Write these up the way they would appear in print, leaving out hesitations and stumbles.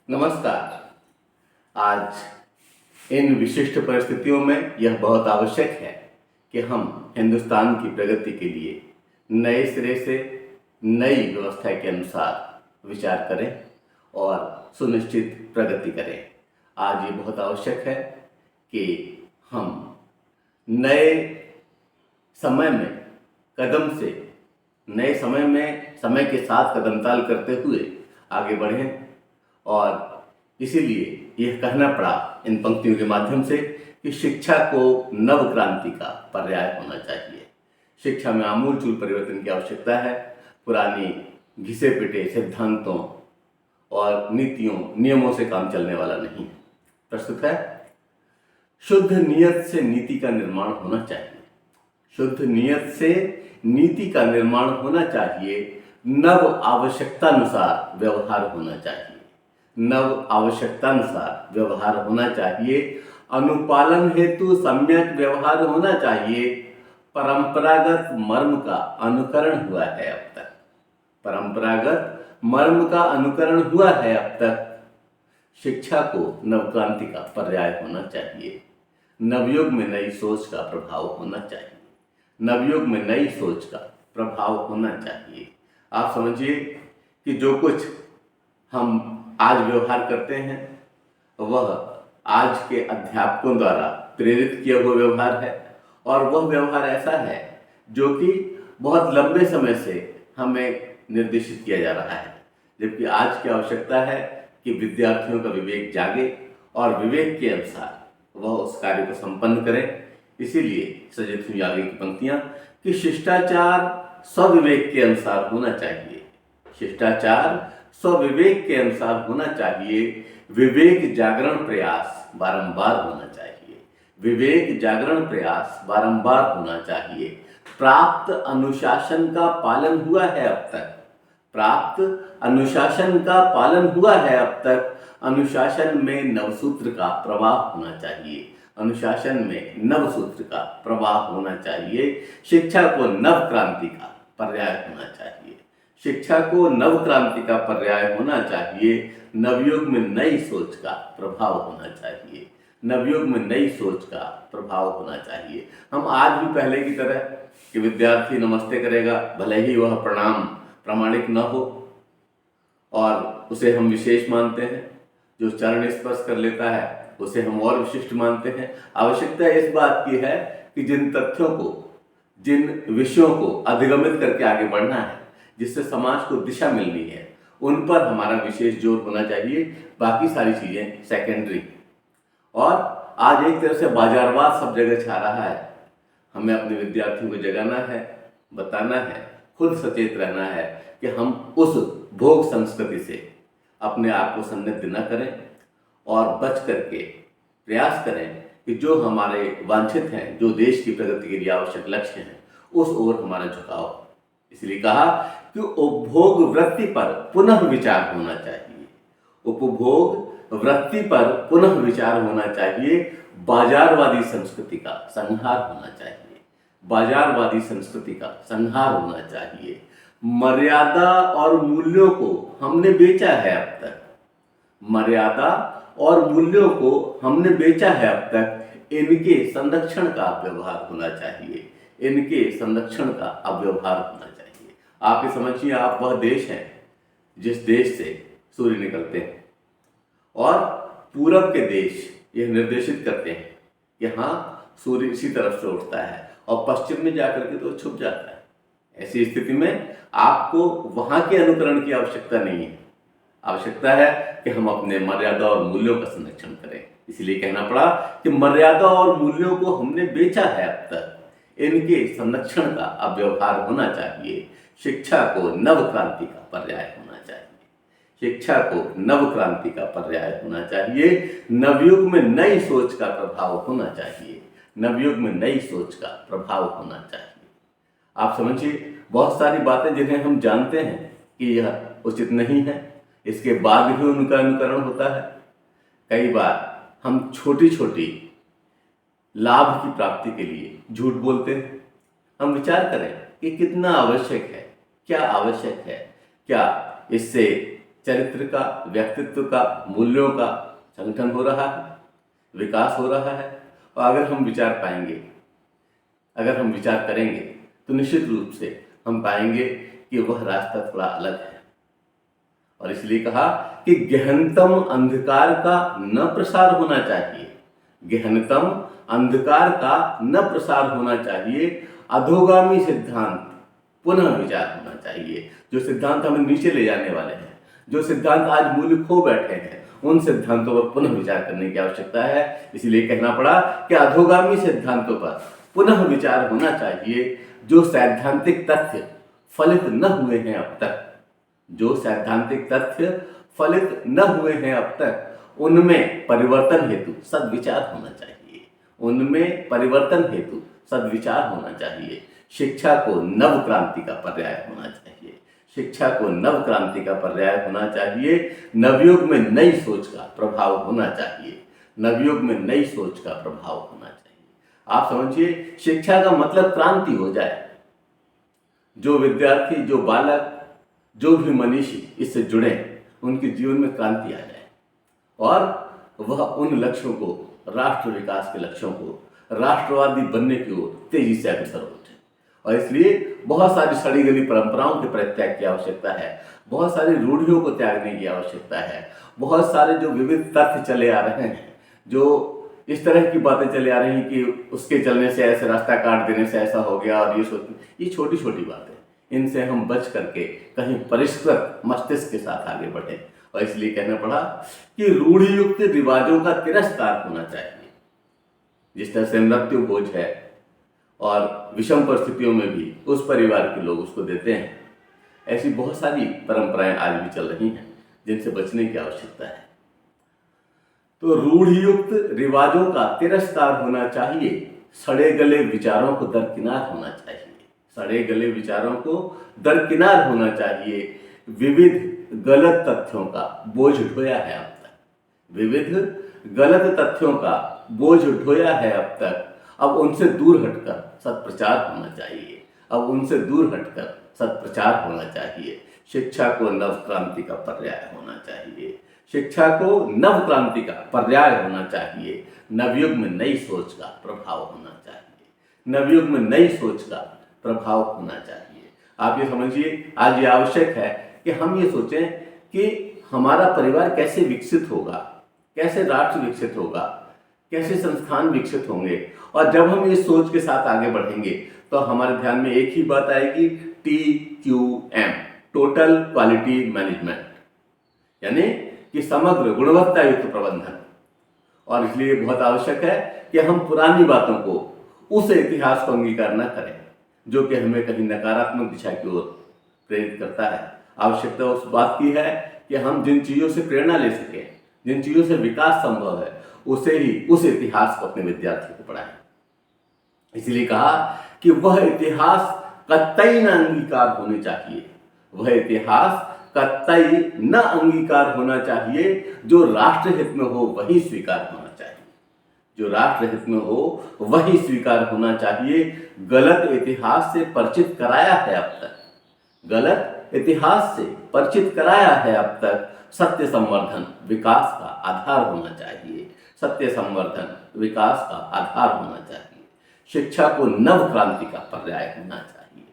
नमस्कार। आज इन विशिष्ट परिस्थितियों में यह बहुत आवश्यक है कि हम हिंदुस्तान की प्रगति के लिए नए सिरे से नई व्यवस्था के अनुसार विचार करें और सुनिश्चित प्रगति करें। आज ये बहुत आवश्यक है कि हम नए समय में कदम से नए समय में समय के साथ कदमताल करते हुए आगे बढ़ें और इसीलिए यह कहना पड़ा इन पंक्तियों के माध्यम से कि शिक्षा को नव क्रांति का पर्याय होना चाहिए। शिक्षा में आमूलचूल परिवर्तन की आवश्यकता है। पुरानी घिसे पिटे सिद्धांतों और नीतियों नियमों से काम चलने वाला नहीं। प्रस्तुत है, शुद्ध नियत से नीति का निर्माण होना चाहिए। शुद्ध नियत से नीति का निर्माण होना चाहिए। नव आवश्यकतानुसार व्यवहार होना चाहिए। नव आवश्यकतानुसार व्यवहार होना चाहिए। अनुपालन हेतु सम्यक व्यवहार होना चाहिए। परंपरागत मर्म का अनुकरण हुआ है अब तक। परंपरागत मर्म का अनुकरण हुआ है अब तक। शिक्षा को नवक्रांति का पर्याय होना चाहिए। नवयुग में नई सोच का प्रभाव होना चाहिए। नवयुग में नई सोच का प्रभाव होना चाहिए। आप समझिए कि जो कुछ हम आज व्यवहार करते हैं वह आज के अध्यापकों द्वारा प्रेरित किया हुआ व्यवहार है और वह व्यवहार ऐसा है जो कि बहुत लंबे समय से हमें निर्देशित किया जा रहा है। जबकि आज की आवश्यकता है कि विद्यार्थियों का विवेक जागे और विवेक के अनुसार वह उस कार्य को संपन्न करें। इसीलिए सजित हुई आगे की पंक्तियां कि शिष्टाचार स्वविवेक के अनुसार होना चाहिए। शिष्टाचार स्वविवेक के अनुसार होना चाहिए। विवेक जागरण प्रयास बारंबार होना चाहिए। विवेक जागरण प्रयास बारंबार होना चाहिए। प्राप्त अनुशासन का पालन हुआ है अब तक। प्राप्त अनुशासन का पालन हुआ है अब तक। अनुशासन में नवसूत्र का प्रवाह होना चाहिए। अनुशासन में नवसूत्र का प्रवाह होना चाहिए। शिक्षा को नव क्रांति का पर्याय होना चाहिए। शिक्षा को नव क्रांति का पर्याय होना चाहिए। नवयुग में नई सोच का प्रभाव होना चाहिए। नवयुग में नई सोच का प्रभाव होना चाहिए। हम आज भी पहले की तरह कि विद्यार्थी नमस्ते करेगा भले ही वह प्रणाम प्रामाणिक न हो और उसे हम विशेष मानते हैं। जो चरण स्पर्श कर लेता है उसे हम और विशिष्ट मानते हैं। आवश्यकता इस बात की है कि जिन तथ्यों को, जिन विषयों को अधिगमित करके आगे बढ़ना है, जिससे समाज को दिशा मिलनी है, उन पर हमारा विशेष जोर होना चाहिए। बाकी सारी चीजें सेकेंडरी। और आज एक तरह से बाजारवाद सब जगह छा रहा है। हमें अपने विद्यार्थियों को जगाना है, बताना है, खुद सचेत रहना है कि हम उस भोग संस्कृति से अपने आप को सन्निध न करें और बच करके प्रयास करें कि जो हमारे वांछित हैं, जो देश की प्रगति के लिए आवश्यक लक्ष्य हैं, उस ओर हमारा झुकाव। इसलिए कहा कि उपभोग वृत्ति पर पुनः विचार होना चाहिए। उपभोग वृत्ति पर पुनः विचार होना चाहिए। बाजारवादी संस्कृति का संहार होना चाहिए। बाजारवादी संस्कृति का संहार होना चाहिए। मर्यादा और मूल्यों को हमने बेचा है अब तक। मर्यादा और मूल्यों को हमने बेचा है अब तक। इनके संरक्षण का व्यवहार होना चाहिए। इनके संरक्षण का अव्यवहार होना चाहिए। आप ये समझिए, आप वह देश हैं जिस देश से सूर्य निकलते हैं और पूरब के देश यह निर्देशित करते हैं कि हाँ, सूर्य इसी तरफ से उठता है और पश्चिम में जाकर के तो छुप जाता है। ऐसी स्थिति में आपको वहां के अनुकरण की आवश्यकता नहीं है। आवश्यकता है कि हम अपने मर्यादा और मूल्यों का संरक्षण करें। इसलिए कहना पड़ा कि मर्यादा और मूल्यों को हमने बेचा है अब तक। इनके संरक्षण का अव्यवहार होना चाहिए। शिक्षा को नव क्रांति का पर्याय होना चाहिए। शिक्षा को नव क्रांति का पर्याय होना चाहिए। नवयुग में नई सोच का प्रभाव होना चाहिए। नवयुग में नई सोच का प्रभाव होना चाहिए। आप समझिए, बहुत सारी बातें जिन्हें हम जानते हैं कि यह उचित नहीं है, इसके बाद भी उनका अनुकरण होता है। कई बार हम छोटी छोटी लाभ की प्राप्ति के लिए झूठ बोलते हैं। हम विचार करें कि कितना आवश्यक है, क्या आवश्यक है, क्या इससे चरित्र का, व्यक्तित्व का, मूल्यों का संगठन हो रहा है, विकास हो रहा है। और अगर हम विचार पाएंगे, अगर हम विचार करेंगे तो निश्चित रूप से हम पाएंगे कि वह रास्ता थोड़ा अलग है। और इसलिए कहा कि गहनतम अंधकार का न प्रसार होना चाहिए, गहनतम अंधकार का न प्रसार होना चाहिए, अधोगामी सिद्धांत पुनः विचार होना चाहिए। जो सिद्धांत हमें नीचे ले जाने वाले हैं, जो सिद्धांत आज मूल्य खो बैठे हैं, उन सिद्धांतों पर पुनः विचार करने की आवश्यकता है। इसलिए कहना पड़ा कि अधोगामी सिद्धांतों पर पुनः विचार होना चाहिए। जो सैद्धांतिक तथ्य फलित न हुए हैं अब तक, जो सैद्धांतिक तथ्य फलित न हुए हैं अब तक, उनमें परिवर्तन हेतु सद्विचार होना चाहिए, उनमें परिवर्तन हेतु सद्विचार होना चाहिए। शिक्षा को नव क्रांति का पर्याय होना चाहिए, शिक्षा को नव क्रांति का पर्याय होना चाहिए। नवयुग में नई सोच का प्रभाव होना चाहिए, नवयुग में नई सोच का प्रभाव होना चाहिए। आप समझिए, शिक्षा का मतलब क्रांति हो जाए, जो विद्यार्थी, जो बालक, जो भी मनीषी इससे जुड़े, उनके जीवन में क्रांति आ जाए और वह उन लक्ष्यों को, राष्ट्र विकास के लक्ष्यों को, राष्ट्रवादी बनने की ओर तेजी से अग्रसर उठे। और इसलिए बहुत सारी सड़ी गली परंपराओं के परित्याग की आवश्यकता है, बहुत सारी रूढ़ियों को त्यागने की आवश्यकता है, बहुत सारे जो विविध तथ्य चले आ रहे हैं, जो इस तरह की बातें चले आ रही हैं कि उसके चलने से ऐसे, रास्ता काट देने से ऐसा हो गया, और ये छोटी छोटी बातें, इनसे हम बच करके कहीं परिष्कृत मस्तिष्क के साथ आगे बढ़े। और इसलिए कहना पड़ा कि रूढ़ियुक्त रिवाजों का तिरस्कार होना चाहिए। जिस तरह से मृत्यु भोज है और विषम परिस्थितियों में भी उस परिवार के लोग उसको देते हैं, ऐसी बहुत सारी परंपराएं आज भी चल रही हैं जिनसे बचने की आवश्यकता है। तो रूढ़ियुक्त रिवाजों का तिरस्कार होना चाहिए, सड़े गले विचारों को दरकिनार होना चाहिए, सड़े गले विचारों को दरकिनार होना चाहिए। विविध गलत तथ्यों का बोझ ढोया है अब तक, विविध गलत तथ्यों का बोझ ढोया है अब तक, अब उनसे दूर हटकर सत्प्रचार होना चाहिए, अब उनसे दूर हटकर सत्प्रचार होना चाहिए। शिक्षा को नव क्रांति का पर्याय होना चाहिए, शिक्षा को नव क्रांति का पर्याय होना चाहिए। नवयुग में नई सोच का प्रभाव होना चाहिए, नवयुग में नई सोच का प्रभाव होना चाहिए। आप ये समझिए, आज ये आवश्यक है कि हम ये सोचें कि हमारा परिवार कैसे विकसित होगा, कैसे राष्ट्र विकसित होगा, कैसे संस्थान विकसित होंगे। और जब हम इस सोच के साथ आगे बढ़ेंगे तो हमारे ध्यान में एक ही बात आएगी, TQM, टोटल क्वालिटी मैनेजमेंट, यानी कि समग्र गुणवत्ता युक्त प्रबंधन। और इसलिए बहुत आवश्यक है कि हम पुरानी बातों को, उस इतिहास को अंगीकार न करें जो कि हमें कहीं नकारात्मक दिशा की ओर प्रेरित करता है। आवश्यकता उस बात की है कि हम जिन चीज़ों से प्रेरणा ले सकें, जिन चीज़ों से विकास संभव है, उसे ही, उस इतिहास को अपने विद्यार्थियों को पढ़ाएं। इसलिए कहा कि वह इतिहास कतई न अंगीकार होने चाहिए, वह इतिहास कतई न अंगीकार होना चाहिए। जो राष्ट्र हित में हो वही स्वीकार होना चाहिए, जो राष्ट्र हित में हो वही स्वीकार होना चाहिए। गलत इतिहास से परिचित कराया है अब तक, गलत इतिहास से परिचित कराया है अब तक। सत्य संवर्धन विकास का आधार होना चाहिए, सत्य संवर्धन विकास का आधार होना चाहिए। शिक्षा को नव क्रांति का पर्याय होना चाहिए,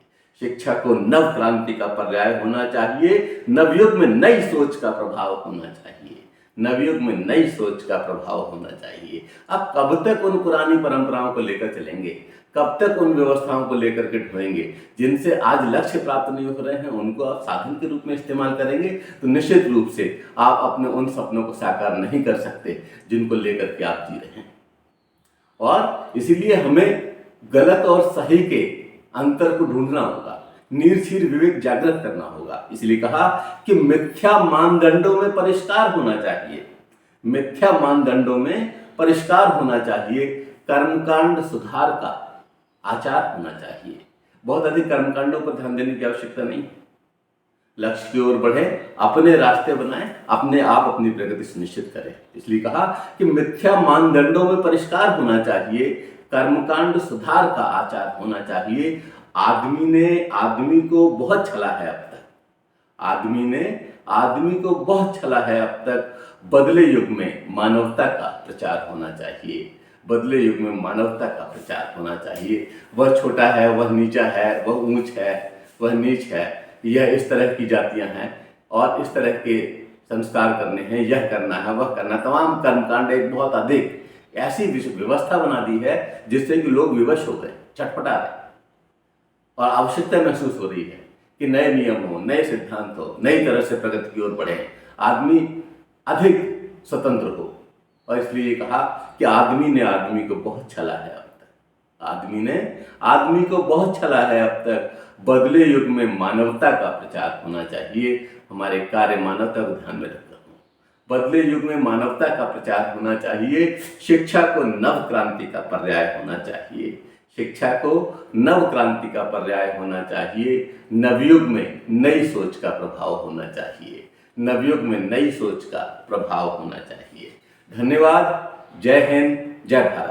शिक्षा को नव क्रांति का पर्याय होना चाहिए। नवयुग में नई सोच का प्रभाव होना चाहिए, नवयुग में नई सोच का प्रभाव होना चाहिए। अब कब तक उन पुरानी परंपराओं को लेकर चलेंगे, कब तक उन व्यवस्थाओं को लेकर के ढोएंगे जिनसे आज लक्ष्य प्राप्त नहीं हो रहे हैं, उनको आप साधन के रूप में इस्तेमाल करेंगे तो निश्चित रूप से आप अपने उन सपनों को साकार नहीं कर सकते जिनको लेकर के आप जी रहे हैं। और इसीलिए हमें गलत और सही के अंतर को ढूंढना होगा, निर्छीर विवेक जागृत करना होगा। इसलिए कहा कि मिथ्या मानदंडों में परिष्कार होना चाहिए, मिथ्या मानदंडों में परिष्कार होना चाहिए। कर्मकांड सुधार का आचार होना चाहिए। बहुत अधिक कर्मकांडों पर ध्यान देने की आवश्यकता नहीं, लक्ष्य की ओर बढ़े, अपने रास्ते बनाएं, अपने आप अपनी प्रगति सुनिश्चित करें। इसलिए कहा कि मिथ्या मानदंडों में परिष्कार होना चाहिए, कर्मकांड सुधार का आचार होना चाहिए। आदमी ने आदमी को बहुत छला है अब तक, आदमी ने आदमी को बहुत छला है अब तक। बदले युग में मानवता का प्रचार होना चाहिए। बदले युग में मानवता का प्रचार होना चाहिए। वह छोटा है, वह नीचा है, वह ऊंच है, वह नीच है, यह इस तरह की जातियां हैं और इस तरह के संस्कार करने हैं, यह करना है, वह करना, तमाम कर्मकांड एक बहुत अधिक ऐसी व्यवस्था बना दी है जिससे कि लोग विवश हो गए, छटपटा रहे और आवश्यकता महसूस हो रही है कि नए नियम हो, नए सिद्धांत हो, नई तरह से प्रगति की ओर बढ़े, आदमी अधिक स्वतंत्र हो। और इसलिए कहा कि आदमी ने आदमी को बहुत छला है अब तक। आदमी ने आदमी को बहुत छला है अब तक। बदले युग में मानवता का प्रचार होना चाहिए। हमारे कार्य मानवता को ध्यान में रखता हूँ। बदले युग में मानवता का प्रचार होना चाहिए। शिक्षा को नव क्रांति का पर्याय होना चाहिए। शिक्षा को नव क्रांति का पर्याय होना चाहिए। नवयुग में नई सोच का प्रभाव होना चाहिए। नवयुग में नई सोच का प्रभाव होना चाहिए। धन्यवाद। जय हिंद, जय भारत।